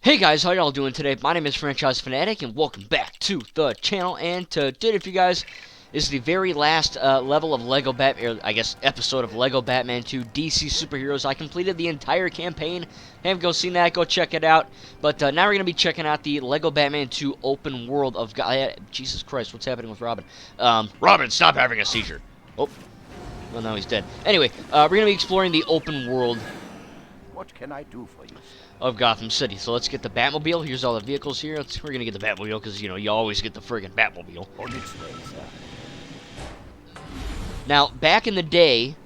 Hey guys, how y'all doing today? My name is Franchise Fanatic, and welcome back to the channel. And today, for you guys, is the very last level of Lego Batman, I guess, episode of Lego Batman 2 DC Superheroes. I completed the entire campaign. Haven't go seen that? Go check it out. But now we're gonna be checking out the Lego Batman 2 Open World of Jesus Christ, what's happening with Robin? Robin, stop having a seizure. Oh, well now he's dead. Anyway, we're gonna be exploring the open world. What can I do for you? Of Gotham City. So let's get the Batmobile. Here's all the vehicles here. We're going to get the Batmobile because, you know, you always get the friggin' Batmobile. On its way, sir. Now, back in the day,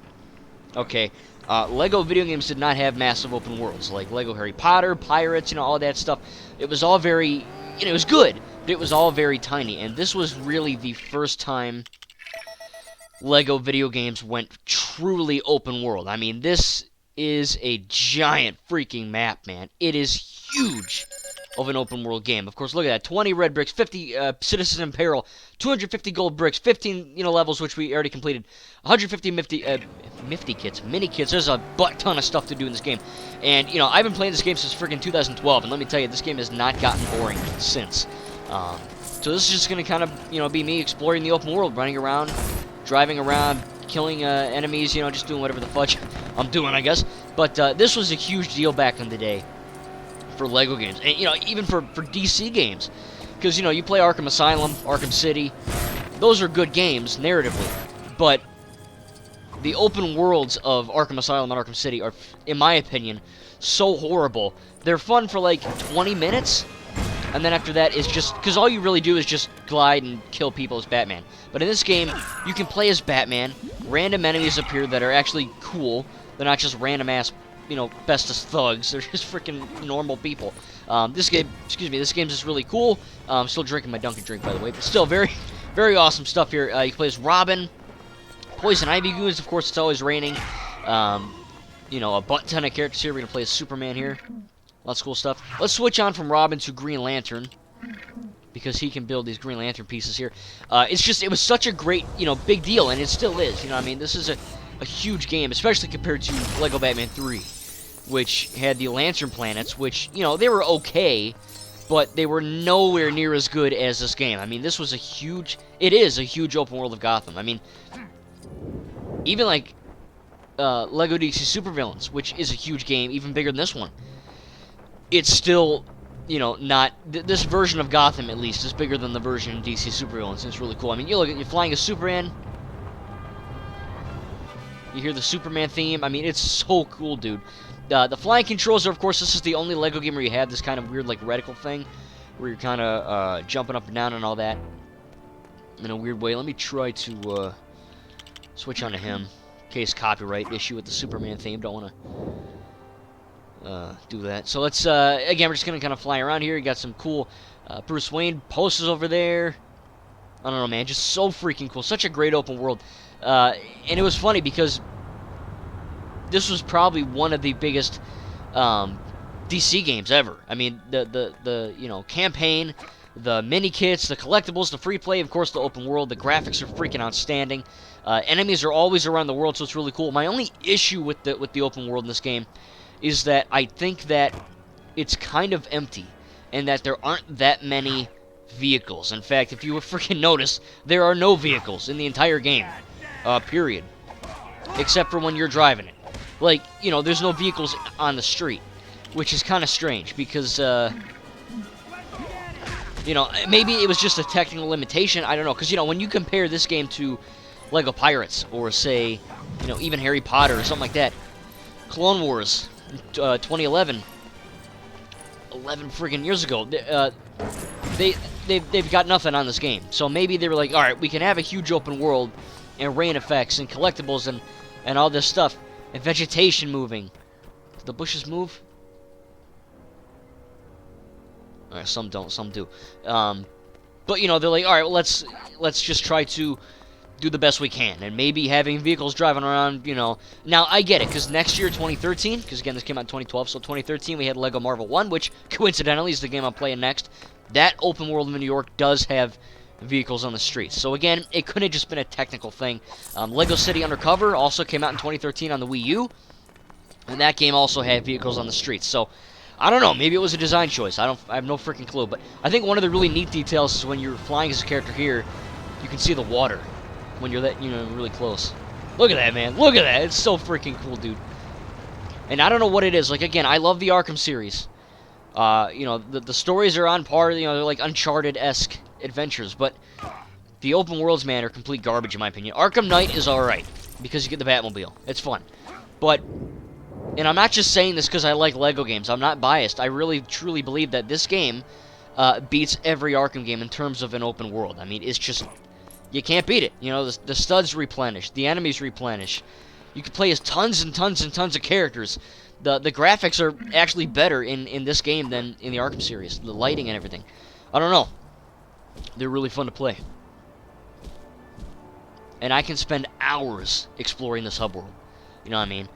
okay, Lego video games did not have massive open worlds. Like Lego Harry Potter, Pirates, you know, all that stuff. It was all very, you know, it was good, but it was all very tiny. And this was really the first time Lego video games went truly open world. I mean, this is a giant freaking map, man. It is huge of an open world game. Of course, look at that. 20 red bricks, 50 citizens in peril, 250 gold bricks, 15, you know, levels, which we already completed, 150 mini kits. There's a butt ton of stuff to do in this game. And, you know, I've been playing this game since freaking 2012, and let me tell you, this game has not gotten boring since. So this is just going to kind of, you know, be me exploring the open world, running around, driving around, killing enemies, you know, just doing whatever the fudge I'm doing, I guess. But this was a huge deal back in the day for Lego games, and, you know, even for DC games, because, you know, you play Arkham Asylum, Arkham City, those are good games narratively, but the open worlds of Arkham Asylum and Arkham City are, in my opinion, so horrible. They're fun for like 20 minutes, and then after that, it's just, because all you really do is just glide and kill people as Batman. But in this game, you can play as Batman, random enemies appear that are actually cool, they're not just random-ass, you know, bestest thugs, they're just freaking normal people. This game, this game's just really cool. I'm still drinking my Dunkin' drink, by the way, but still very, very awesome stuff here. You can play as Robin, Poison Ivy goons, of course, it's always raining. You know, a butt ton of characters here. We're gonna play as Superman here. Lots of cool stuff. Let's switch on from Robin to Green Lantern, because he can build these Green Lantern pieces here. It was such a great, you know, big deal, and it still is. You know what I mean? This is a huge game, especially compared to Lego Batman 3, which had the Lantern planets, which, you know, they were okay, but they were nowhere near as good as this game. I mean, this was it is a huge open world of Gotham. I mean, even like Lego DC Supervillains, which is a huge game, even bigger than this one, it's still, you know, not... this version of Gotham, at least, is bigger than the version in DC Supervillains, and it's really cool. I mean, you look at... you're flying as Superman. You hear the Superman theme. I mean, it's so cool, dude. The flying controls are, of course, this is the only Lego game where you have this kind of weird, like, reticle thing, where you're kind of jumping up and down and all that in a weird way. Let me try to switch on to him, in case copyright issue with the Superman theme. Don't want to... do that. So let's, again, we're just going to kind of fly around here. You got some cool Bruce Wayne posters over there. I don't know, man. Just so freaking cool. Such a great open world. And it was funny because this was probably one of the biggest DC games ever. I mean, the you know, campaign, the mini kits, the collectibles, the free play, of course, the open world. The graphics are freaking outstanding. Enemies are always around the world, so it's really cool. My only issue with the open world in this game is that I think that it's kind of empty, and that there aren't that many vehicles. In fact, if you would freaking notice, there are no vehicles in the entire game, period. Except for when you're driving it. Like, you know, there's no vehicles on the street, which is kind of strange, because, you know, maybe it was just a technical limitation, I don't know, because, you know, when you compare this game to Lego Pirates, or, say, you know, even Harry Potter, or something like that, Clone Wars, 2011, 11 friggin' years ago, they've got nothing on this game. So maybe they were like, alright, we can have a huge open world, and rain effects, and collectibles, and all this stuff, and vegetation moving. Do the bushes move? Alright, some don't, some do. But, you know, they're like, alright, well, let's just try to do the best we can, and maybe having vehicles driving around, you know. Now, I get it, because next year, 2013, because, again, this came out in 2012, so 2013, we had Lego Marvel 1, which, coincidentally, is the game I'm playing next. That open world in New York does have vehicles on the streets. So, again, it couldn't have just been a technical thing. Lego City Undercover also came out in 2013 on the Wii U, and that game also had vehicles on the streets. So, I don't know. Maybe it was a design choice. I have no freaking clue. But I think one of the really neat details is when you're flying as a character here, you can see the water when you're that really close. Look at that, man. Look at that. It's so freaking cool, dude. And I don't know what it is. Like, again, I love the Arkham series. The stories are on par. They're like Uncharted-esque adventures. But the open worlds, man, are complete garbage in my opinion. Arkham Knight is alright because you get the Batmobile. It's fun. But, and I'm not just saying this because I like Lego games. I'm not biased. I really, truly believe that this game beats every Arkham game in terms of an open world. I mean, it's just, you can't beat it. The studs replenish. The enemies replenish. You can play as tons and tons and tons of characters. The graphics are actually better in this game than in the Arkham series. The lighting and everything. I don't know. They're really fun to play. And I can spend hours exploring this hub world. You know what I mean?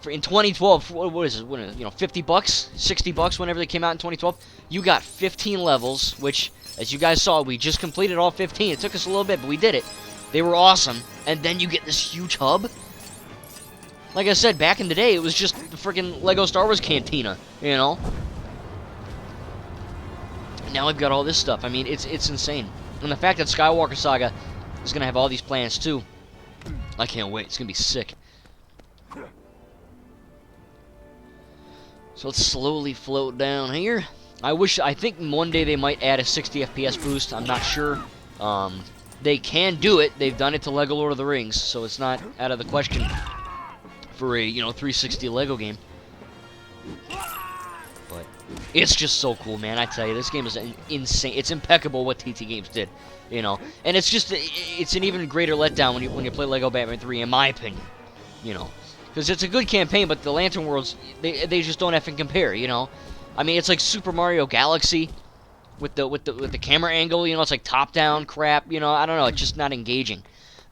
In 2012, what is it? $50, $60 whenever they came out in 2012. You got 15 levels, which, as you guys saw, we just completed all 15. It took us a little bit, but we did it. They were awesome. And then you get this huge hub. Like I said, back in the day, it was just the freaking Lego Star Wars Cantina, Now I've got all this stuff. I mean, it's insane. And the fact that Skywalker Saga is going to have all these plans, too. I can't wait. It's going to be sick. So let's slowly float down here. I think one day they might add a 60 FPS boost. I'm not sure. They can do it. They've done it to Lego Lord of the Rings, so it's not out of the question for a 360 Lego game. But it's just so cool, man. I tell you, this game is insane. It's impeccable what TT Games did, And it's an even greater letdown when you play Lego Batman 3, in my opinion, Because it's a good campaign, but the Lantern Worlds, they just don't effing compare, I mean, it's like Super Mario Galaxy with the camera angle, it's like top-down crap, I don't know, it's just not engaging.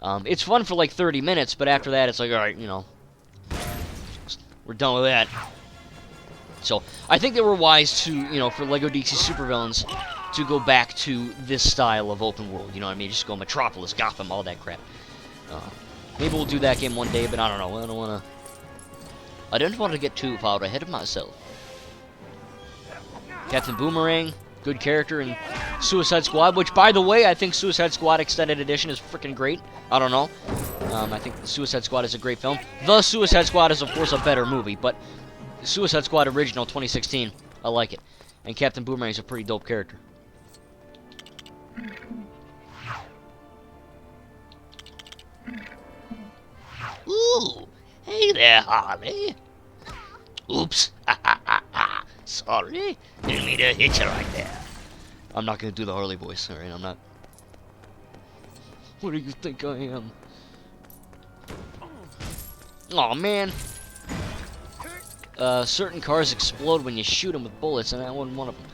It's fun for like 30 minutes, but after that, it's like, alright, we're done with that. So, I think they were wise to, for Lego DC Supervillains, to go back to this style of open world, you know what I mean? Just go Metropolis, Gotham, all that crap. Maybe we'll do that game one day, but I don't know. I don't want to get too far ahead of myself. Captain Boomerang, good character in Suicide Squad, which, by the way, I think Suicide Squad Extended Edition is freaking great. I don't know. I think the Suicide Squad is a great film. The Suicide Squad is, of course, a better movie, but Suicide Squad Original 2016, I like it. And Captain Boomerang is a pretty dope character. Ooh, hey there, Harley. Oops. Sorry. Didn't mean to hit you right there. I'm not going to do the Harley voice, alright? I'm not. What do you think I am? Aw, man. Certain cars explode when you shoot them with bullets, and that wasn't one of them.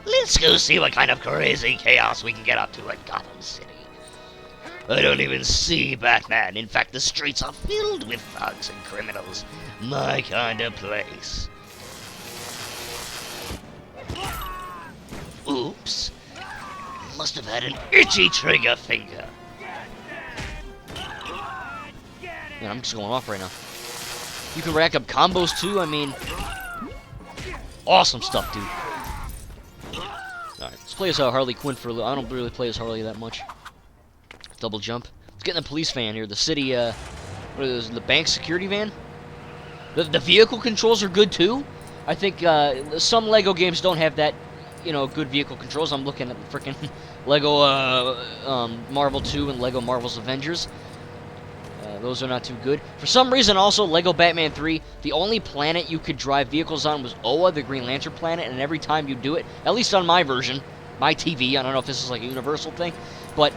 Let's go see what kind of crazy chaos we can get up to at Gotham City. I don't even see Batman. In fact, the streets are filled with thugs and criminals. My kind of place. Oops. Must have had an itchy trigger finger. Man, I'm just going off right now. You can rack up combos too. I mean, awesome stuff, dude. Alright, let's play as Harley Quinn for a little. I don't really play as Harley that much. Double jump. Let's get in the police van here. The city, what is it, the bank security van? The vehicle controls are good too. I think some Lego games don't have that, good vehicle controls. I'm looking at the freaking Lego Marvel 2 and Lego Marvel's Avengers. Those are not too good. For some reason, also, Lego Batman 3, the only planet you could drive vehicles on was Oa, the Green Lantern planet, and every time you do it, at least on my version, my TV, I don't know if this is like a universal thing, but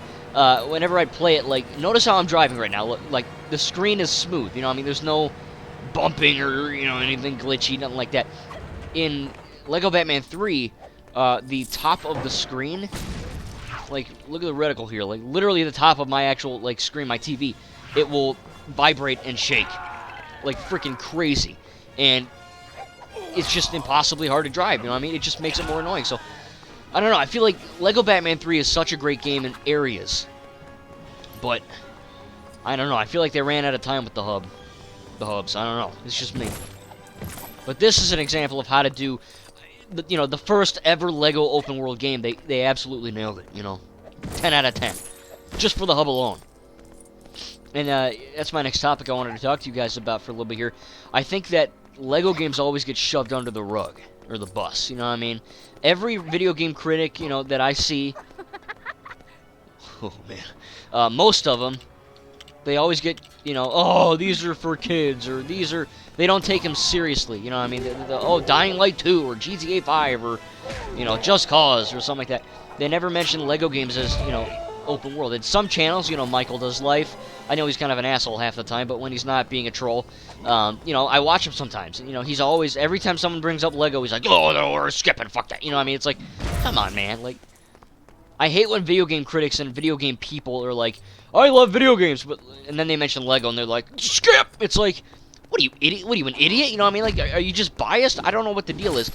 whenever I play it, like, notice how I'm driving right now. Look, like, the screen is smooth, I mean, there's no bumping or, anything glitchy, nothing like that. In Lego Batman 3, the top of the screen, like, look at the reticle here, like, literally the top of my actual, like, screen, my TV, it will vibrate and shake like freaking crazy, and it's just impossibly hard to drive, I mean? It just makes it more annoying. So I don't know, I feel like Lego Batman 3 is such a great game in areas, but I don't know, I feel like they ran out of time with the hubs. I don't know, it's just me. But this is an example of how to do, the first ever Lego open world game. They absolutely nailed it. 10 out of 10, just for the hub alone. And that's my next topic I wanted to talk to you guys about for a little bit here. I think that Lego games always get shoved under the rug or the bus. You know what I mean? Every video game critic, that I see, oh man, most of them, they always get, oh, these are for kids, or they don't take them seriously, you know what I mean? Oh, Dying Light 2, or GTA 5, or, Just Cause, or something like that. They never mention Lego games as, open world. In some channels, Michael Does Life, I know he's kind of an asshole half the time, but when he's not being a troll, I watch him sometimes. He's always, every time someone brings up Lego, he's like, oh, no, we're skipping, fuck that. You know what I mean? It's like, come on, man, like, I hate when video game critics and video game people are like, I love video games, and then they mention Lego and they're like, skip! It's like, what are you, idiot? What are you, an idiot? You know what I mean? Like, are you just biased? I don't know what the deal is.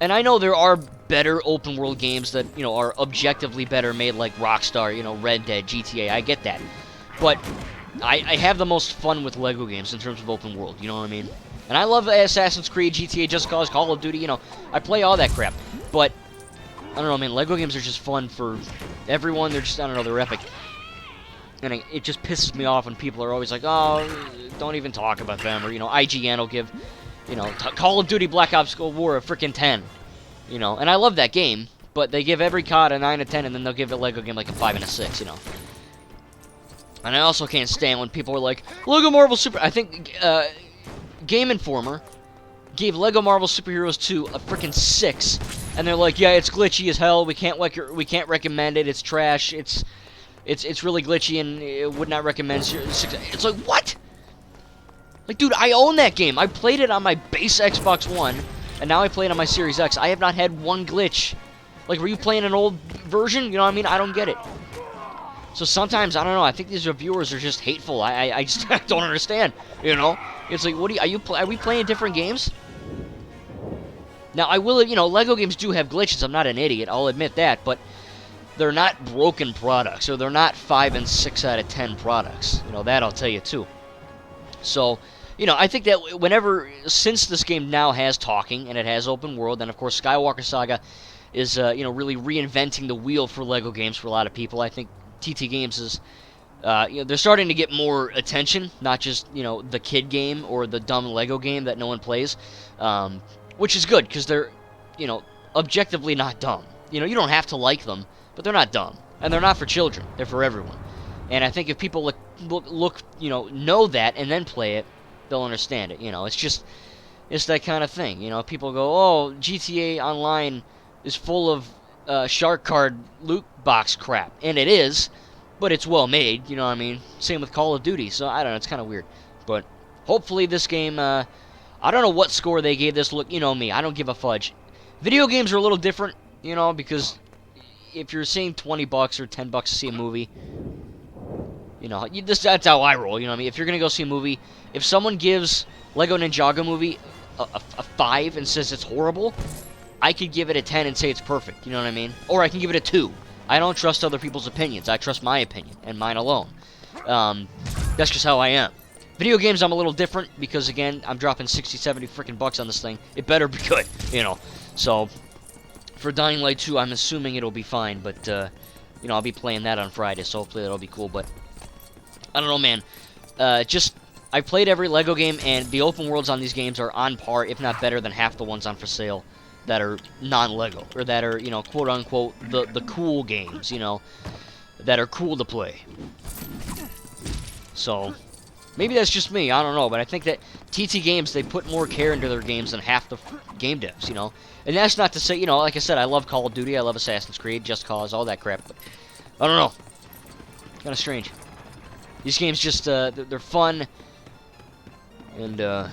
And I know there are better open world games that, are objectively better made, like Rockstar, Red Dead, GTA, I get that. But I have the most fun with Lego games in terms of open world, you know what I mean? And I love Assassin's Creed, GTA, Just Cause, Call of Duty, I play all that crap. But I don't know, man, Lego games are just fun for everyone. They're just, I don't know, they're epic. And it just pisses me off when people are always like, oh, don't even talk about them. Or, IGN will give, Call of Duty Black Ops Cold War a freaking 10. And I love that game, but they give every COD a 9 or 10, and then they'll give a Lego game like a 5 and a 6, And I also can't stand when people are like, Lego Marvel Super... I think Game Informer gave Lego Marvel Superheroes 2 a freaking 6, and they're like, yeah, it's glitchy as hell. We can't recommend it. It's trash. It's really glitchy, and it would not recommend 6. It's like, what? Like, dude, I own that game. I played it on my base Xbox One, and now I play it on my Series X. I have not had one glitch. Like, were you playing an old version? You know what I mean? I don't get it. So sometimes, I don't know, I think these reviewers are just hateful. I just don't understand, It's like, are we playing different games? Now, I will, Lego games do have glitches. I'm not an idiot, I'll admit that, but they're not broken products, or they're not 5 and 6 out of 10 products. That I'll tell you, too. So, I think that since this game now has talking, and it has open world, and of course Skywalker Saga is, really reinventing the wheel for Lego games for a lot of people. I think TT Games is, they're starting to get more attention, not just, the kid game or the dumb Lego game that no one plays, which is good, because they're, objectively not dumb. You don't have to like them, but they're not dumb, and they're not for children. They're for everyone. And I think if people look, know that and then play it, they'll understand it. It's that kind of thing. People go, oh, GTA Online is full of shark card loot box crap, and it is, but it's well made. You know what I mean? Same with Call of Duty. So I don't know. It's kind of weird, but hopefully this game. I don't know what score they gave this. Look, me. I don't give a fudge. Video games are a little different, because if you're saying $20 or $10 to see a movie. That's how I roll, I mean? If you're going to go see a movie, if someone gives Lego Ninjago movie a 5 and says it's horrible, I could give it a 10 and say it's perfect, you know what I mean? Or I can give it a 2. I don't trust other people's opinions. I trust my opinion, and mine alone. That's just how I am. Video games, I'm a little different, because, again, I'm dropping 60, 70 freaking bucks on this thing. It better be good, So, for Dying Light 2, I'm assuming it'll be fine, but, I'll be playing that on Friday, so hopefully that'll be cool, but I don't know, man. I played every Lego game, and the open worlds on these games are on par, if not better, than half the ones on for sale that are non-Lego, or that are, quote-unquote, the cool games, that are cool to play. So, maybe that's just me, I don't know, but I think that TT Games, they put more care into their games than half the game devs, And that's not to say, like I said, I love Call of Duty, I love Assassin's Creed, Just Cause, all that crap, but I don't know. Kind of strange. These games just, they're fun, and, I'm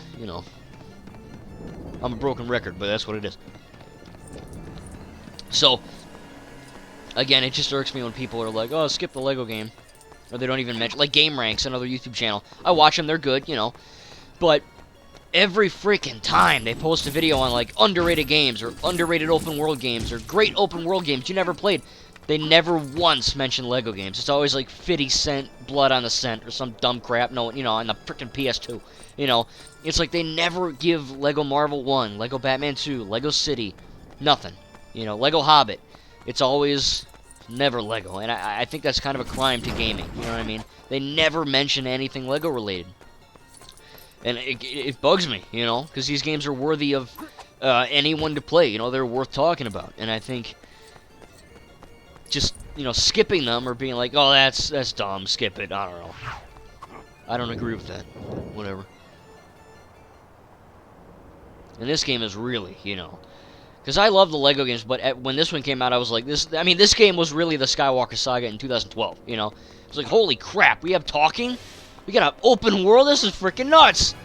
a broken record, but that's what it is. So, again, it just irks me when people are like, oh, skip the Lego game, or they don't even mention, like Game Ranks, another YouTube channel. I watch them, they're good, but every freaking time they post a video on, like, underrated games, or underrated open world games, or great open world games you never played, They never once mention Lego games. It's always like 50 Cent, Blood on the Cent, or some dumb crap. No, you know, on the frickin' PS2. You know, it's like they never give Lego Marvel 1, Lego Batman 2, Lego City, nothing. You know, Lego Hobbit. It's always never Lego, and I think that's kind of a crime to gaming. You know what I mean? They never mention anything Lego related, and it bugs me. You know, because these games are worthy of anyone to play. You know, they're worth talking about, and I think just, you know, skipping them or being like, oh, that's dumb, skip it. I don't know. I don't agree with that. Whatever. And this game is really, you know, because I love the Lego games, but when this one came out, I was like, this game was really the Skywalker Saga in 2012, you know? It was like, holy crap, we have talking? We got an open world? This is freaking nuts!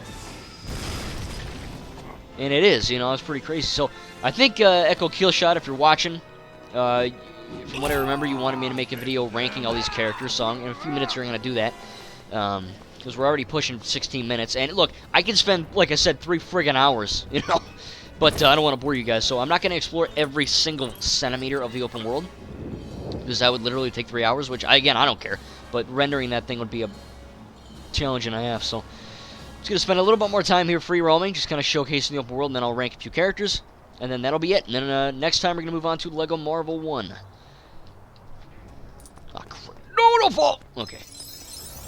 And it is, you know, it's pretty crazy. So, I think, Echo Killshot, if you're watching, from what I remember, you wanted me to make a video ranking all these characters, so in a few minutes we're going to do that. Because we're already pushing 16 minutes. And look, I can spend, like I said, 3 friggin' hours, you know? But I don't want to bore you guys, so I'm not going to explore every single centimeter of the open world, because that would literally take 3 hours, which, again, I don't care. But rendering that thing would be a challenge and a half, so I'm just going to spend a little bit more time here free roaming, just kind of showcasing the open world, and then I'll rank a few characters, and then that'll be it. And then next time we're going to move on to Lego Marvel 1. Ah, crap. No, fall! Okay.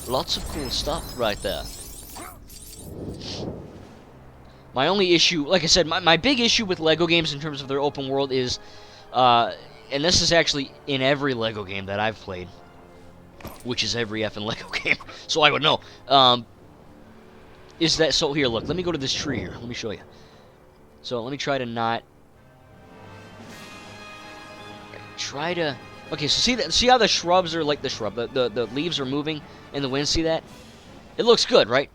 Lots of cool stuff right there. My only issue, like I said, my big issue with Lego games in terms of their open world is, and this is actually in every Lego game that I've played, which is every effing Lego game, so I would know, is that, so here, look, let me go to this tree here, let me show you. So let me try to not, okay, so see how the shrubs are like the shrub, the leaves are moving in the wind, see that? It looks good, right?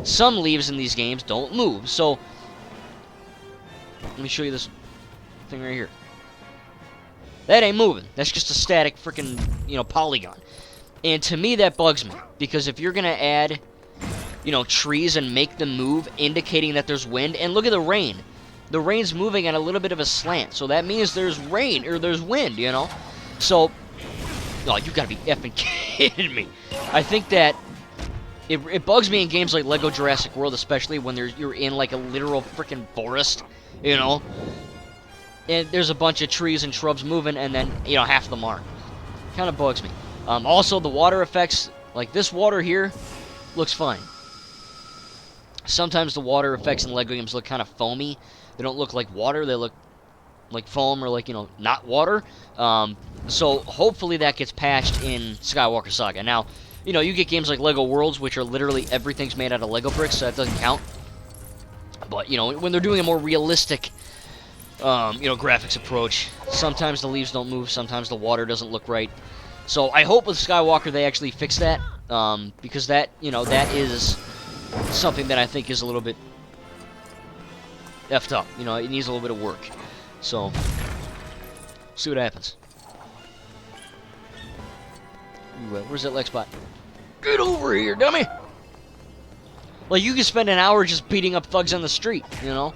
Some leaves in these games don't move, so let me show you this thing right here. That ain't moving. That's just a static freaking, you know, polygon. And to me, that bugs me, because if you're gonna add, you know, trees and make them move, indicating that there's wind, and look at the rain. The rain's moving at a little bit of a slant, so that means there's rain, or there's wind, you know? So, oh, you gotta be effing kidding me. I think that it bugs me in games like Lego Jurassic World, especially when you're in like a literal freaking forest, you know? And there's a bunch of trees and shrubs moving, and then, you know, half of them aren't. Kind of bugs me. Also, the water effects, like this water here, looks fine. Sometimes the water effects in Lego games look kind of foamy. They don't look like water, they look like foam or like, you know, not water. So hopefully that gets patched in Skywalker Saga. Now, you know, you get games like Lego Worlds, which are literally everything's made out of Lego bricks, so that doesn't count. But, you know, when they're doing a more realistic, you know, graphics approach, sometimes the leaves don't move, sometimes the water doesn't look right. So I hope with Skywalker they actually fix that, because that, you know, that is something that I think is a little bit effed up. You know, it needs a little bit of work. So, see what happens. Where's that leg spot? Get over here, dummy! Like, you could spend an hour just beating up thugs on the street, you know?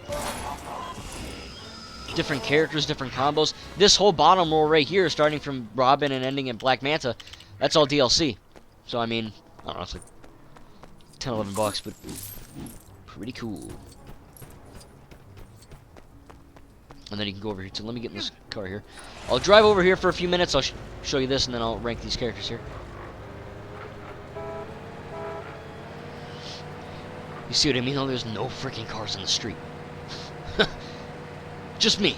Different characters, different combos. This whole bottom row right here, starting from Robin and ending in Black Manta, that's all DLC. So, I mean, I don't know, it's like 10, 11 bucks, but pretty cool. And then you can go over here too. Let me get in this car here. I'll drive over here for a few minutes. I'll show you this, and then I'll rank these characters here. You see what I mean? Oh, there's no freaking cars on the street. Just me.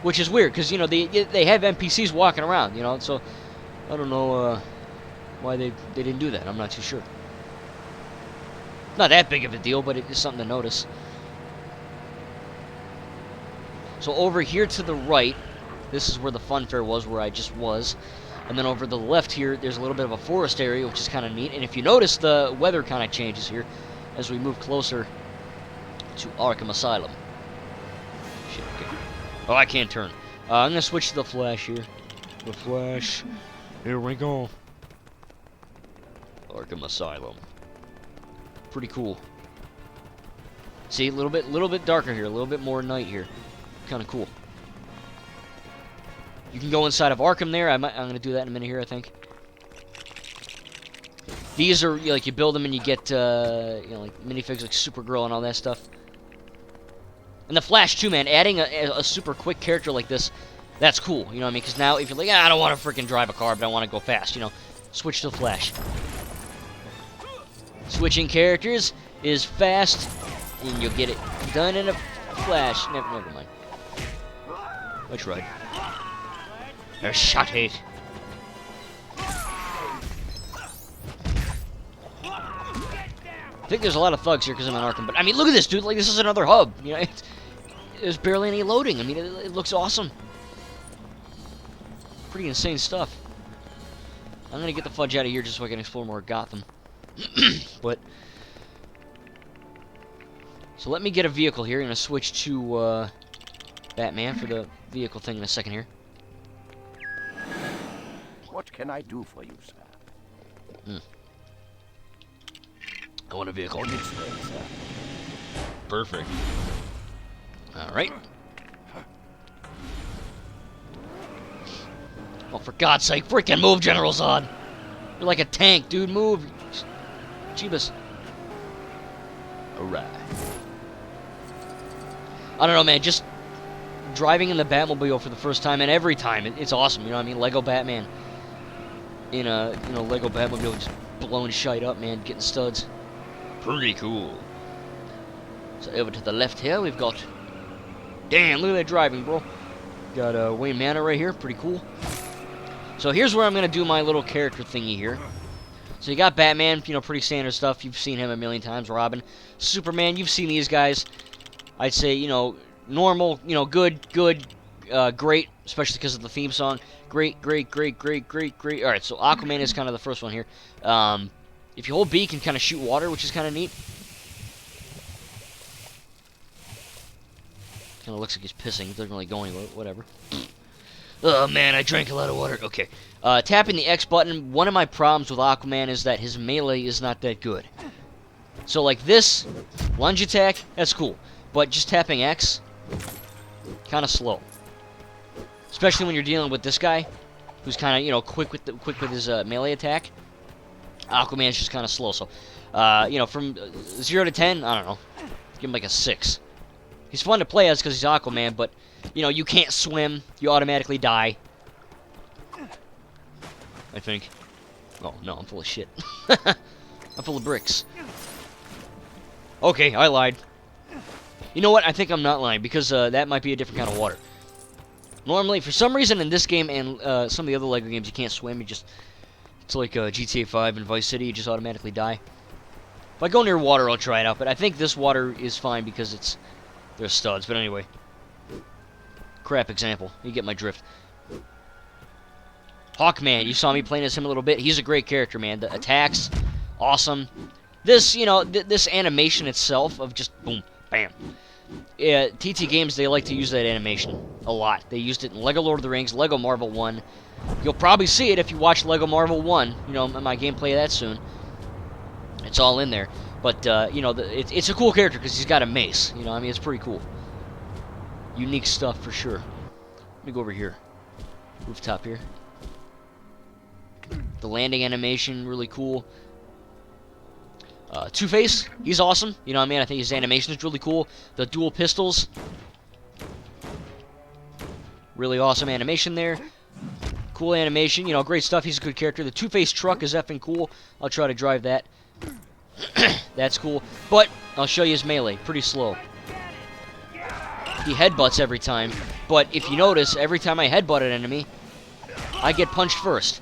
Which is weird, because, you know, they have NPCs walking around, you know, so I don't know why they didn't do that. I'm not too sure. Not that big of a deal, but it is something to notice. So over here to the right, this is where the fun fair was, where I just was. And then over to the left here, there's a little bit of a forest area, which is kind of neat. And if you notice, the weather kind of changes here as we move closer to Arkham Asylum. Shit, okay. Oh, I can't turn. I'm going to switch to the Flash here. The Flash. Here we go. Arkham Asylum. Pretty cool. See, a little bit darker here, a little bit more night here. Kind of cool. You can go inside of Arkham there. I'm going to do that in a minute here, I think. These are, like, you build them and you get, you know, like, minifigs like Supergirl and all that stuff. And the Flash, too, man. Adding a super quick character like this, that's cool. You know what I mean? Because now, if you're like, I don't want to freaking drive a car, but I want to go fast, you know, switch to the Flash. Switching characters is fast, and you'll get it done in a flash. Never mind. Which ride? I shot it. I think there's a lot of thugs here because I'm in Arkham, but I mean, look at this, dude. Like, this is another hub. You know, there's barely any loading. I mean, it looks awesome. Pretty insane stuff. I'm gonna get the fudge out of here just so I can explore more Gotham. But so let me get a vehicle here. I'm gonna switch to Batman for the vehicle thing in a second here. What can I do for you, sir? I want a vehicle. On its way, sir. Perfect. Alright. Oh, for God's sake, freaking move, General Zod! You're like a tank, dude. Move. Jeebus. Alright. I don't know, man. Just driving in the Batmobile for the first time, and every time, it's awesome. You know what I mean? Lego Batman in a, you know, Lego Batmobile just blowing shite up, man. Getting studs. Pretty cool. So over to the left here, we've got... Damn, look at that driving, bro. Got Wayne Manor right here. Pretty cool. So here's where I'm going to do my little character thingy here. So you got Batman, you know, pretty standard stuff. You've seen him a million times. Robin. Superman, you've seen these guys. I'd say, you know, normal, you know, good, great, especially because of the theme song. Great. Alright, so Aquaman is kind of the first one here. If you hold B, you can kind of shoot water, which is kind of neat. Kind of looks like he's pissing. It doesn't really go anywhere. Whatever. Oh, man, I drank a lot of water. Okay. Tapping the X button, one of my problems with Aquaman is that his melee is not that good. So, like this, lunge attack, that's cool. But just tapping X, kind of slow. Especially when you're dealing with this guy, who's kind of, you know, quick with his melee attack. Aquaman's just kind of slow. So, you know, from 0 to 10, I don't know. Give him like a 6. He's fun to play as because he's Aquaman, but, you know, you can't swim. You automatically die. I think. Oh, no, I'm full of shit. I'm full of bricks. Okay, I lied. You know what? I think I'm not lying, because that might be a different kind of water. Normally, for some reason in this game and some of the other LEGO games, you can't swim. You just... It's like GTA 5 and Vice City. You just automatically die. If I go near water, I'll try it out. But I think this water is fine because it's... They're studs. But anyway. Crap example. You get my drift. Hawkman. You saw me playing as him a little bit. He's a great character, man. The attacks, awesome. This, you know, this animation itself of just boom, bam. Yeah, TT Games, they like to use that animation a lot. They used it in LEGO Lord of the Rings, LEGO Marvel 1. You'll probably see it if you watch LEGO Marvel 1. You know, my gameplay of that soon. It's all in there. But, you know, it's a cool character because he's got a mace. You know, I mean, it's pretty cool. Unique stuff for sure. Let me go over here. Rooftop here. The landing animation, really cool. Two-Face, he's awesome. You know what I mean? I think his animation is really cool. The dual pistols. Really awesome animation there. Cool animation. You know, great stuff. He's a good character. The Two-Face truck is effing cool. I'll try to drive that. That's cool. But, I'll show you his melee. Pretty slow. He headbutts every time. But, if you notice, every time I headbutt an enemy, I get punched first.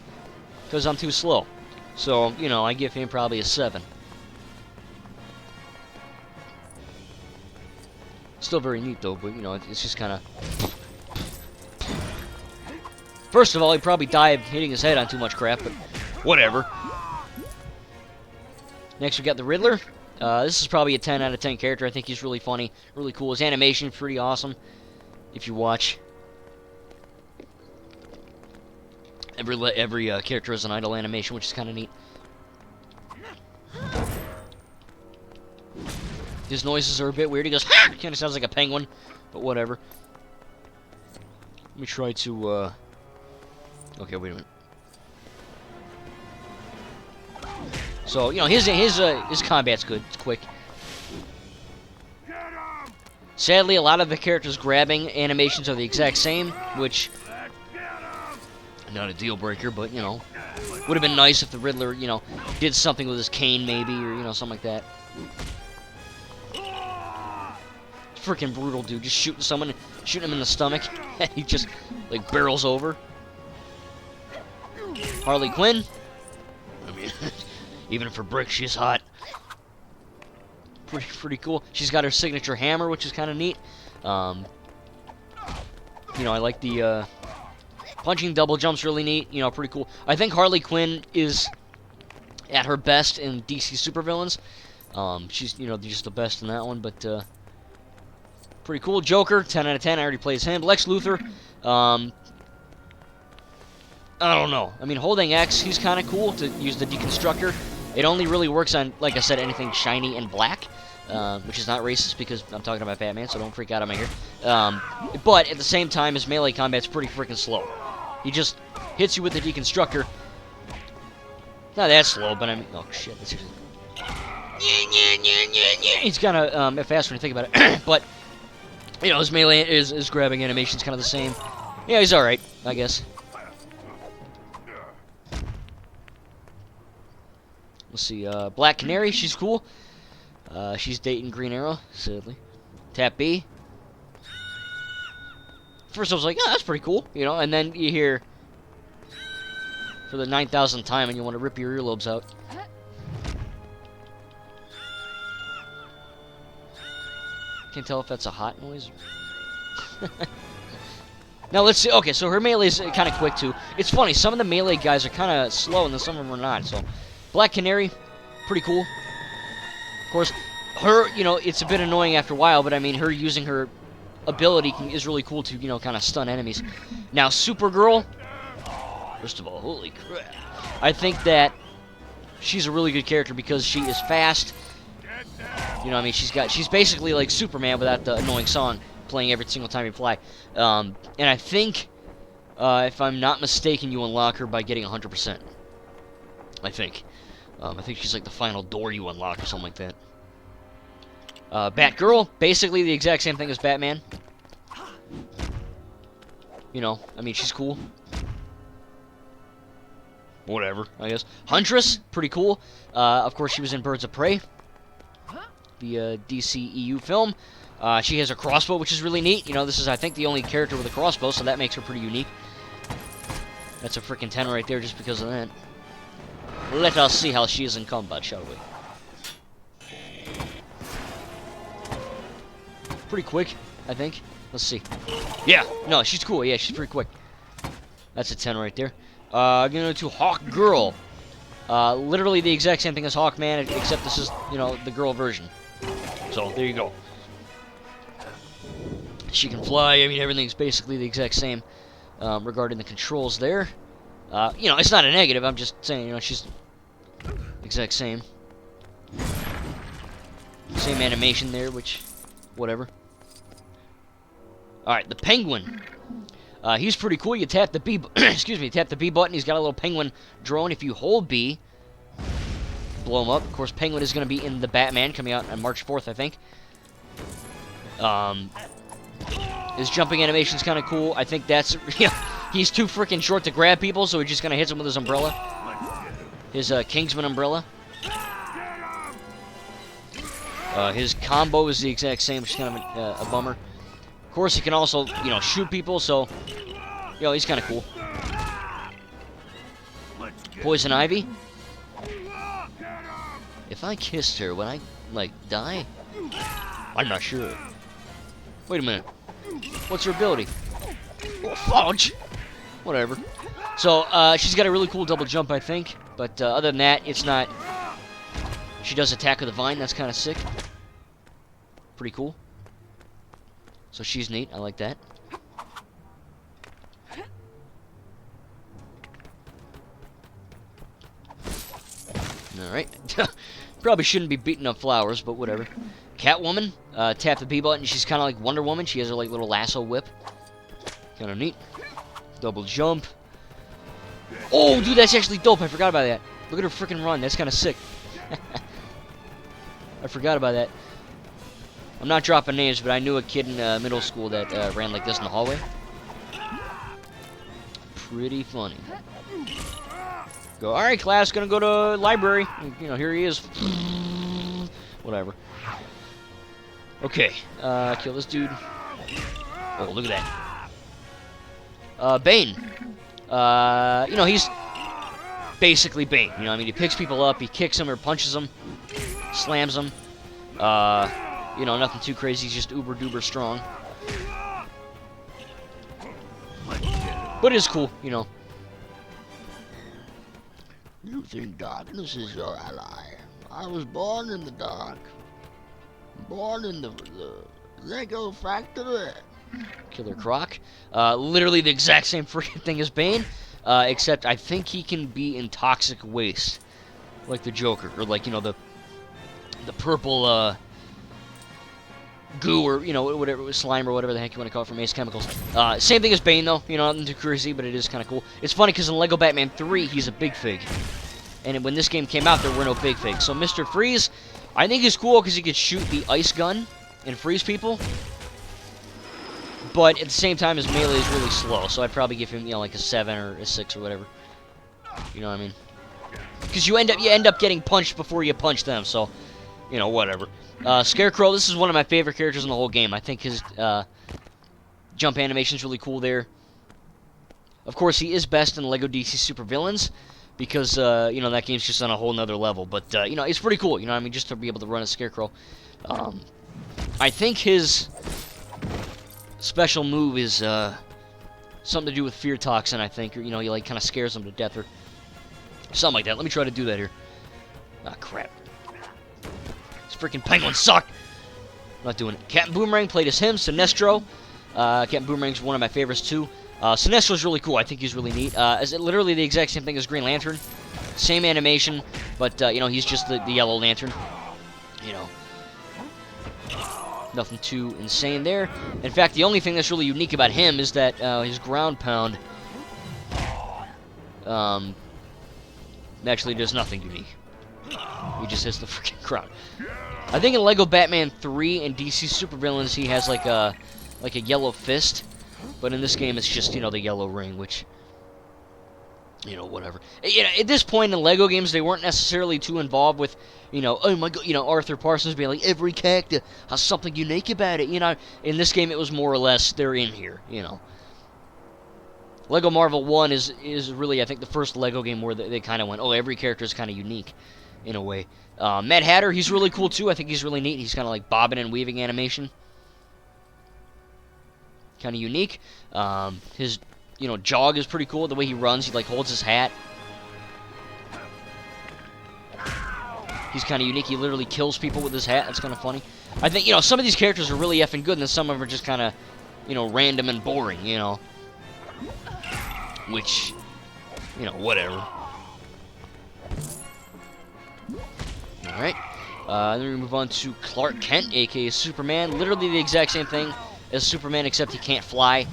Because I'm too slow. So, you know, I give him probably a 7. Still very neat, though, but, you know, it's just kind of... First of all, he'd probably die of hitting his head on too much crap, but whatever. Next, we got the Riddler. This is probably a 10 out of 10 character. I think he's really funny, really cool. His animation's pretty awesome, if you watch. Every character has an idle animation, which is kind of neat. His noises are a bit weird. He goes, kind of sounds like a penguin, but whatever. Let me try to Okay, wait a minute. So, you know, his combat's good. It's quick. Sadly, a lot of the characters' grabbing animations are the exact same, which, not a deal breaker, but, you know, would have been nice if the Riddler, you know, did something with his cane, maybe, or, you know, something like that. Freaking brutal, dude. Just shooting someone, shooting him in the stomach, and he just, like, barrels over. Harley Quinn. I mean, even for Brick, she's hot. Pretty cool. She's got her signature hammer, which is kind of neat. You know, I like the punching double jumps, really neat. You know, pretty cool. I think Harley Quinn is at her best in DC supervillains. She's, you know, just the best in that one, but pretty cool. Joker, 10 out of 10. I already plays him. Lex Luthor. I don't know. I mean, holding X, he's kind of cool to use the deconstructor. It only really works on, like I said, anything shiny and black, which is not racist because I'm talking about Batman, so don't freak out on me here. But at the same time, his melee combat's pretty freaking slow. He just hits you with the deconstructor. Not that slow, but I mean, oh shit, that's just... He's kind of faster when you think about it. But, you know, his melee is grabbing animation's kind of the same. Yeah, he's alright, I guess. Let's see, Black Canary, she's cool. She's dating Green Arrow, sadly. Tap B. First I was like, oh, that's pretty cool, you know, and then you hear, for the 9,000th time, and you want to rip your earlobes out. Can't tell if that's a hot noise. Now, let's see. Okay, so her melee's kind of quick, too. It's funny, some of the melee guys are kind of slow, and then some of them are not, so... Black Canary, pretty cool. Of course, her, you know, it's a bit annoying after a while, but I mean, her using her ability is really cool to, you know, kind of stun enemies. Now, Supergirl, first of all, holy crap. I think that she's a really good character because she is fast. You know, I mean, she's basically like Superman without the annoying song playing every single time you fly. And I think, if I'm not mistaken, you unlock her by getting 100%. I think. I think she's like the final door you unlock or something like that. Batgirl, basically the exact same thing as Batman. You know, I mean, she's cool. Whatever, I guess. Huntress, pretty cool. Of course, she was in Birds of Prey, the DCEU film. She has a crossbow, which is really neat. You know, this is, I think, the only character with a crossbow, so that makes her pretty unique. That's a freaking 10 right there just because of that. Let us see how she is in combat, shall we? Pretty quick, I think. Let's see. Yeah, no, she's cool. Yeah, she's pretty quick. That's a 10 right there. Going to Hawk Girl. Literally the exact same thing as Hawkman, except this is, you know, the girl version. So, there you go. She can fly. I mean, everything's basically the exact same regarding the controls there. You know, it's not a negative. I'm just saying, you know, she's exact same. Same animation there, which, whatever. All right, the Penguin. He's pretty cool. You tap the B, excuse me, tap the B button. He's got a little penguin drone. If you hold B, blow him up. Of course, Penguin is going to be in the Batman coming out on March 4th, I think. His jumping animation's kind of cool. I think that's, he's too freaking short to grab people, so he just kind of hits them with his umbrella. His Kingsman umbrella. His combo is the exact same, which is kind of a bummer. Of course, he can also, you know, shoot people, so, you know, he's kind of cool. Poison Ivy. If I kissed her, would I, like, die? I'm not sure. Wait a minute. What's her ability? Oh, fudge! Whatever. So, she's got a really cool double jump, I think. But other than that, it's not... She does Attack of the Vine. That's kind of sick. Pretty cool. So she's neat. I like that. Alright. Probably shouldn't be beating up flowers, but whatever. Catwoman. Tap the B button. She's kind of like Wonder Woman. She has her like little lasso whip. Kind of neat. Double jump. Oh, dude, that's actually dope. I forgot about that. Look at her freaking run. That's kind of sick. I forgot about that. I'm not dropping names, but I knew a kid in middle school that ran like this in the hallway. Pretty funny. Go, all right, class, gonna go to library. You know, here he is. Whatever. Okay, kill this dude. Oh, look at that. Bane. You know, he's basically Bane. You know, I mean, he picks people up, he kicks them or punches them, slams them. You know, nothing too crazy. He's just uber duper strong. But it's cool, you know. You think darkness is your ally? I was born in the dark. Born in the Lego factory. Killer Croc. Literally the exact same freaking thing as Bane, except I think he can be in toxic waste, like the Joker, or like, you know, the purple goo, or, you know, whatever, slime or whatever the heck you want to call it from Ace Chemicals. Same thing as Bane, though. You know, nothing too crazy, but it is kind of cool. It's funny because in Lego Batman 3, he's a Big Fig, and when this game came out, there were no Big Figs. So Mr. Freeze, I think he's cool because he could shoot the ice gun and freeze people. But at the same time, his melee is really slow, so I'd probably give him, you know, like a 7 or a 6 or whatever. You know what I mean? Because you end up getting punched before you punch them, so, you know, whatever. Scarecrow, this is one of my favorite characters in the whole game. I think his jump animation is really cool there. Of course, he is best in LEGO DC Super Villains, because, you know, that game's just on a whole nother level. But, you know, it's pretty cool, you know what I mean, just to be able to run a Scarecrow. I think his special move is something to do with fear toxin, I think. Or, you know, he, like, kind of scares them to death or something like that. Let me try to do that here. Ah, crap. These freaking penguins suck! I'm not doing it. Captain Boomerang played as him. Sinestro. Captain Boomerang's one of my favorites, too. Sinestro's really cool. I think he's really neat. Is it literally the exact same thing as Green Lantern? Same animation, but, you know, he's just the Yellow Lantern. You know. Nothing too insane there. In fact, the only thing that's really unique about him is that his ground pound actually does nothing unique. He just hits the freaking crowd. I think in LEGO Batman 3 and DC Super Villains he has like a yellow fist, but in this game it's just, you know, the yellow ring, which, you know, whatever. You know, at this point in LEGO games, they weren't necessarily too involved with, you know, oh my god, you know, Arthur Parsons being like, every character has something unique about it, you know. In this game, it was more or less, they're in here, you know. LEGO Marvel 1 is really, I think, the first LEGO game where they kind of went, oh, every character is kind of unique, in a way. Mad Hatter, he's really cool, too. I think he's really neat. He's kind of like bobbing and weaving animation. Kind of unique. His, you know, jog is pretty cool. The way he runs, he, like, holds his hat. He's kind of unique. He literally kills people with his hat. That's kind of funny. I think, you know, some of these characters are really effing good, and then some of them are just kind of, you know, random and boring, you know. Which, you know, whatever. Alright. Then we move on to Clark Kent, a.k.a. Superman. Literally the exact same thing as Superman, except he can't fly.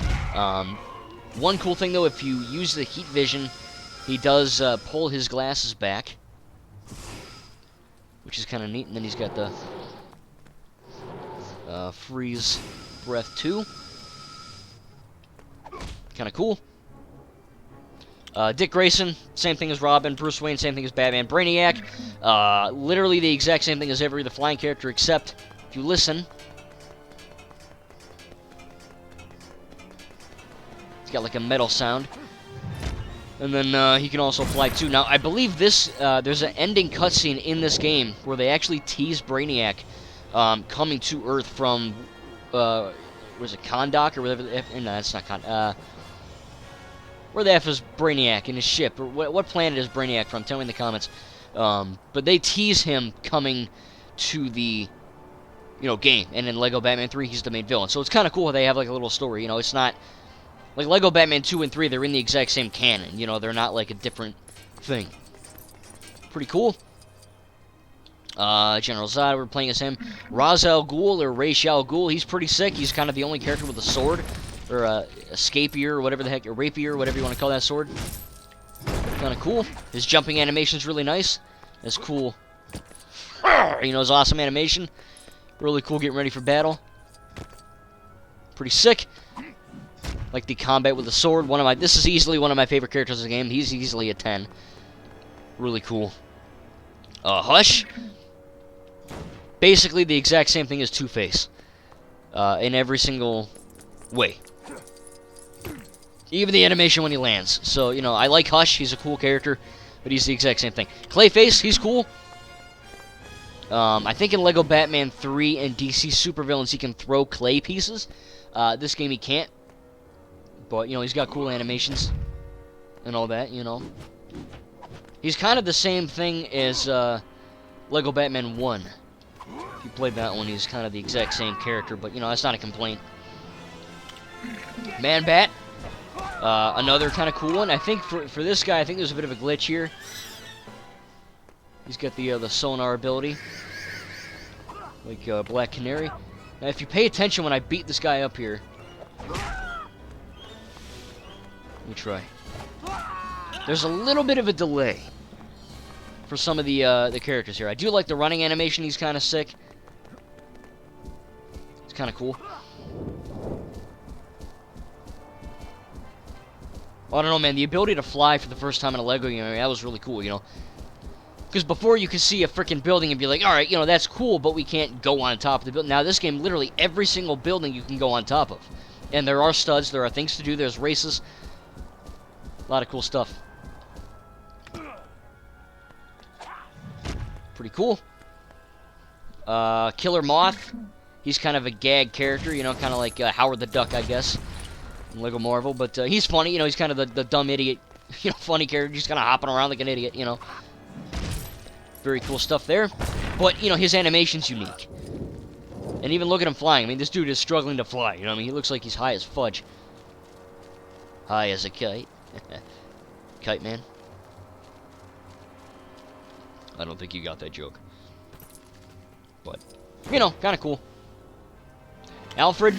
One cool thing, though, if you use the heat vision, he does pull his glasses back, which is kind of neat. And then he's got the freeze breath 2. Kind of cool. Dick Grayson, same thing as Robin. Bruce Wayne, same thing as Batman. Brainiac, literally the exact same thing as every other flying character, except if you listen, it's got like a metal sound. And then he can also fly too. Now, I believe this, there's an ending cutscene in this game where they actually tease Brainiac coming to Earth from, was it Kahndaq or whatever? No, that's not Kahndaq. Where the F is Brainiac in his ship? Or what planet is Brainiac from? Tell me in the comments. But they tease him coming to the, you know, game. And in LEGO Batman 3, he's the main villain. So it's kind of cool how they have like a little story. You know, it's not like LEGO Batman 2 and 3. They're in the exact same canon. You know, they're not like a different thing. Pretty cool. General Zod, we're playing as him. Ra's al Ghul, or Ra's al Ghul, he's pretty sick. He's kind of the only character with a sword. Or a scapier, or whatever the heck, a rapier, whatever you want to call that sword. Kind of cool. His jumping animation's really nice. That's cool. You know, his awesome animation. Really cool getting ready for battle. Pretty sick. Like the combat with the sword. This is easily one of my favorite characters in the game. He's easily a 10. Really cool. Hush. Basically the exact same thing as Two-Face. In every single way. Even the animation when he lands. So, you know, I like Hush. He's a cool character. But he's the exact same thing. Clayface, he's cool. I think in Lego Batman 3 and DC Supervillains he can throw clay pieces. This game he can't. But, you know, he's got cool animations. And all that, you know. He's kind of the same thing as Lego Batman 1. If you played that one, he's kind of the exact same character. But, you know, that's not a complaint. Man-Bat. Another kind of cool one. I think for this guy, I think there's a bit of a glitch here. He's got the sonar ability, like Black Canary. Now, if you pay attention when I beat this guy up here, let me try. There's a little bit of a delay for some of the characters here. I do like the running animation. He's kind of sick. It's kind of cool. I don't know, man. The ability to fly for the first time in a Lego game, I mean, that was really cool, you know. Because before you could see a freaking building and be like, alright, you know, that's cool, but we can't go on top of the building. Now, this game, literally every single building you can go on top of. And there are studs, there are things to do, there's races. A lot of cool stuff. Pretty cool. Killer Moth. He's kind of a gag character, you know, kind of like Howard the Duck, I guess. In Lego Marvel, but he's funny, you know, he's kind of the dumb idiot, you know, funny character, just kind of hopping around like an idiot, you know. Very cool stuff there, but, you know, his animation's unique. And even look at him flying, I mean, this dude is struggling to fly, you know what I mean, he looks like he's high as fudge. High as a kite. Kite man. I don't think you got that joke. But, you know, kind of cool. Alfred.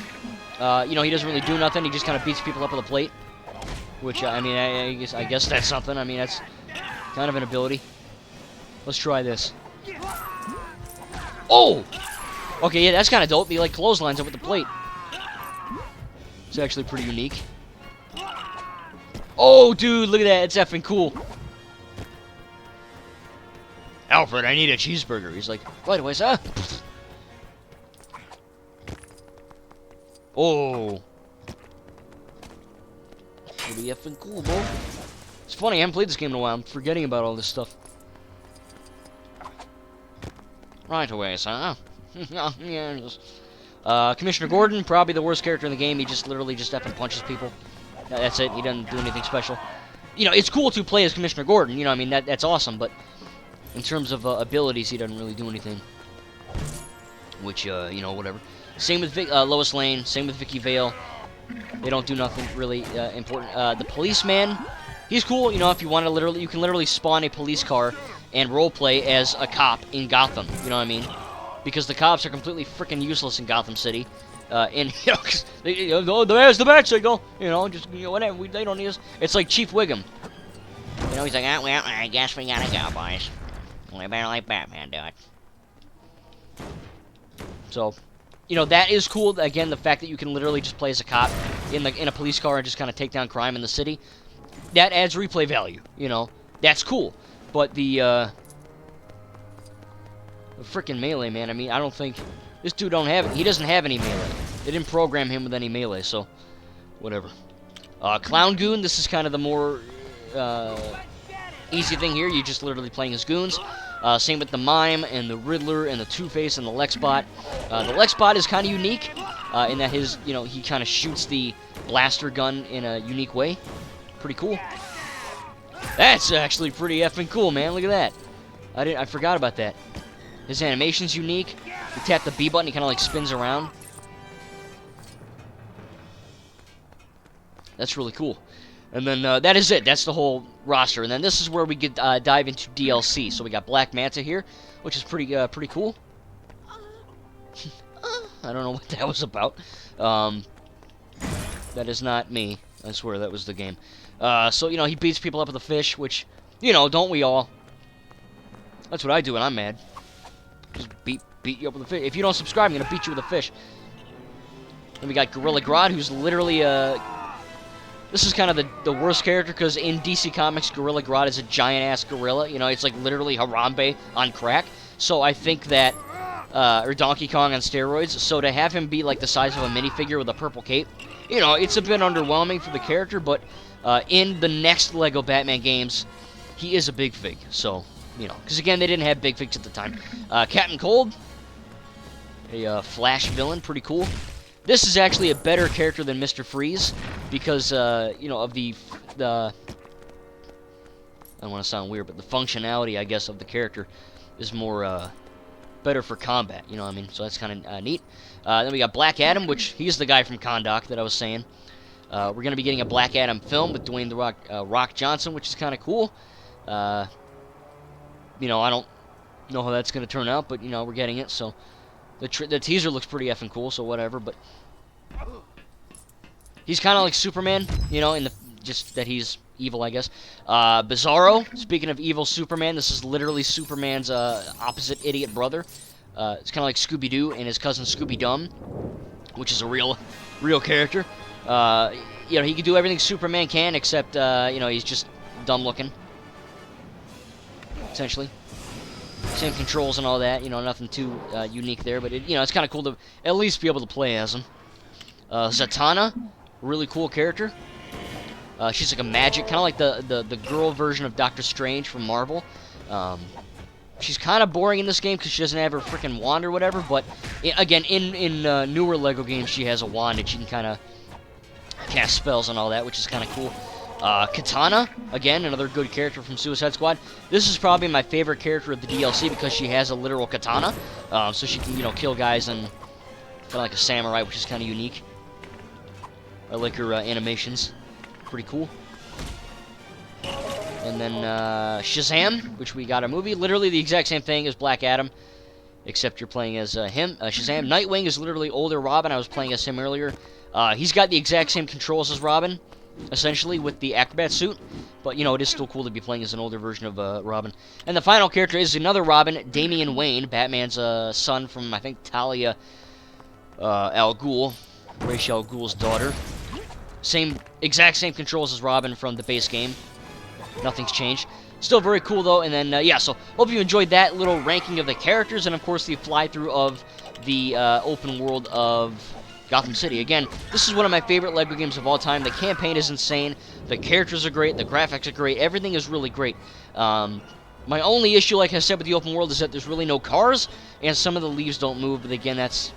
You know, he doesn't really do nothing. He just kind of beats people up with a plate. Which, I mean, I guess that's something. I mean, that's kind of an ability. Let's try this. Oh! Okay, yeah, that's kind of dope. He, like, clotheslines up with the plate. It's actually pretty unique. Oh, dude, look at that. It's effing cool. Alfred, I need a cheeseburger. He's like, right away, sir. Oh. Pretty effing cool, bro. It's funny, I haven't played this game in a while. I'm forgetting about all this stuff. Right away, sir. Commissioner Gordon, probably the worst character in the game. He just literally just effing punches people. That's it. He doesn't do anything special. You know, it's cool to play as Commissioner Gordon. You know, I mean, that's awesome. But in terms of abilities, he doesn't really do anything. Which, you know, whatever. Same with Lois Lane. Same with Vicky Vale. They don't do nothing really important. The policeman, he's cool. You know, if you want to you can literally spawn a police car and roleplay as a cop in Gotham. You know what I mean? Because the cops are completely freaking useless in Gotham City. And, you know, cause there's the bat signal. You know, just, you know, whatever. They don't need us. It's like Chief Wiggum. You know, he's like, oh, well, I guess we gotta go, boys. We better let Batman do it. So, you know, that is cool. Again, the fact that you can literally just play as a cop in a police car and just kind of take down crime in the city. That adds replay value, you know. That's cool. But the freaking melee, man, I mean, I don't think... This dude don't have it. He doesn't have any melee. They didn't program him with any melee, so... Whatever. Clown Goon, this is kind of the more easy thing here. You're just literally playing as goons. Same with the Mime and the Riddler and the Two-Face and the Lexbot. The Lexbot is kind of unique in that his, you know, he kind of shoots the blaster gun in a unique way. Pretty cool. That's actually pretty effing cool, man. Look at that. I forgot about that. His animation's unique. You tap the B button, he kind of like spins around. That's really cool. And then that is it. That's the whole roster. And then this is where we get dive into DLC. So we got Black Manta here, which is pretty cool. I don't know what that was about. That is not me. I swear that was the game. So, you know, he beats people up with a fish, which, you know, don't we all? That's what I do when I'm mad. Just beat you up with a fish. If you don't subscribe, I'm going to beat you with a fish. Then we got Gorilla Grodd, who's literally, this is kind of the worst character, because in DC Comics, Gorilla Grodd is a giant-ass gorilla. You know, it's like literally Harambe on crack. So I think that, or Donkey Kong on steroids. So to have him be like the size of a minifigure with a purple cape, you know, it's a bit underwhelming for the character, but in the next Lego Batman games, he is a big fig. So, you know, because again, they didn't have big figs at the time. Captain Cold, a Flash villain, pretty cool. This is actually a better character than Mr. Freeze because, you know, of the I don't want to sound weird, but the functionality, I guess, of the character is more, better for combat, you know what I mean? So that's kind of neat. Then we got Black Adam, which he's the guy from Kahndaq that I was saying. We're going to be getting a Black Adam film with Dwayne The Rock Johnson, which is kind of cool. You know, I don't know how that's going to turn out, but, you know, we're getting it, so the teaser looks pretty effing cool, so whatever, but he's kind of like Superman, you know, in the just that he's evil, I guess. Bizarro, speaking of evil Superman, this is literally Superman's opposite idiot brother. It's kind of like Scooby-Doo and his cousin Scooby-Dum, which is a real character. You know, he can do everything Superman can, except, you know, he's just dumb-looking, essentially. Same controls and all that, you know, nothing too unique there, but, you know, it's kind of cool to at least be able to play as him. Zatanna, really cool character. She's like a magic, kind of like the girl version of Doctor Strange from Marvel. She's kind of boring in this game because she doesn't have her freaking wand or whatever, but again, in newer LEGO games, she has a wand and she can kind of cast spells and all that, which is kind of cool. Katana, again, another good character from Suicide Squad. This is probably my favorite character of the DLC because she has a literal katana, so she can, you know, kill guys and kind of like a samurai, which is kind of unique. I like her animations. Pretty cool. And then Shazam, which we got a movie. Literally the exact same thing as Black Adam, except you're playing as him. Shazam. Nightwing is literally older Robin. I was playing as him earlier. He's got the exact same controls as Robin, essentially, with the acrobat suit. But, you know, it is still cool to be playing as an older version of Robin. And the final character is another Robin, Damian Wayne, Batman's son from, I think, Talia Al Ghul, Ra's al Ghul's daughter. Exact same controls as Robin from the base game. Nothing's changed. Still very cool, though. And then, yeah, so hope you enjoyed that little ranking of the characters and, of course, the fly-through of the open world of Gotham City. Again, this is one of my favorite LEGO games of all time. The campaign is insane. The characters are great. The graphics are great. Everything is really great. My only issue, like I said, with the open world is that there's really no cars, and some of the leaves don't move. But again, that's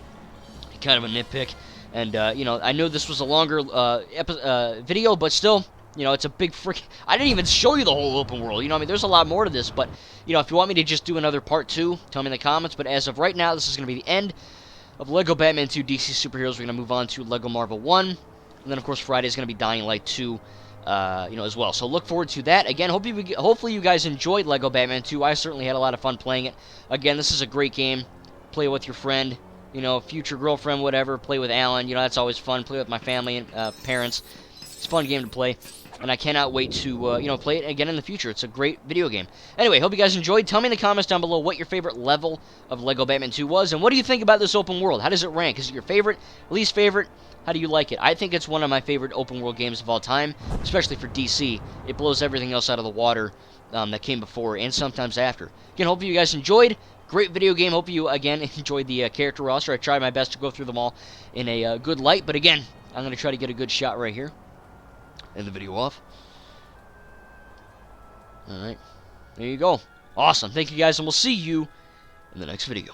kind of a nitpick. And, you know, I know this was a longer video, but still, you know, it's a big I didn't even show you the whole open world. You know, I mean, there's a lot more to this. But, you know, if you want me to just do another part 2, tell me in the comments. But as of right now, this is going to be the end of LEGO Batman 2 DC Superheroes. We're going to move on to LEGO Marvel 1. And then, of course, Friday is going to be Dying Light 2, you know, as well. So look forward to that. Again, hopefully you guys enjoyed LEGO Batman 2. I certainly had a lot of fun playing it. Again, this is a great game. Play with your friend, you know, future girlfriend, whatever. Play with Alan. You know, that's always fun. Play with my family and parents. It's a fun game to play. And I cannot wait to, you know, play it again in the future. It's a great video game. Anyway, hope you guys enjoyed. Tell me in the comments down below what your favorite level of LEGO Batman 2 was. And what do you think about this open world? How does it rank? Is it your favorite, least favorite? How do you like it? I think it's one of my favorite open world games of all time, especially for DC. It blows everything else out of the water that came before and sometimes after. Again, hope you guys enjoyed. Great video game. Hope you, again, enjoyed the character roster. I tried my best to go through them all in a good light. But again, I'm going to try to get a good shot right here. End the video off. Alright. There you go. Awesome. Thank you guys, and we'll see you in the next video.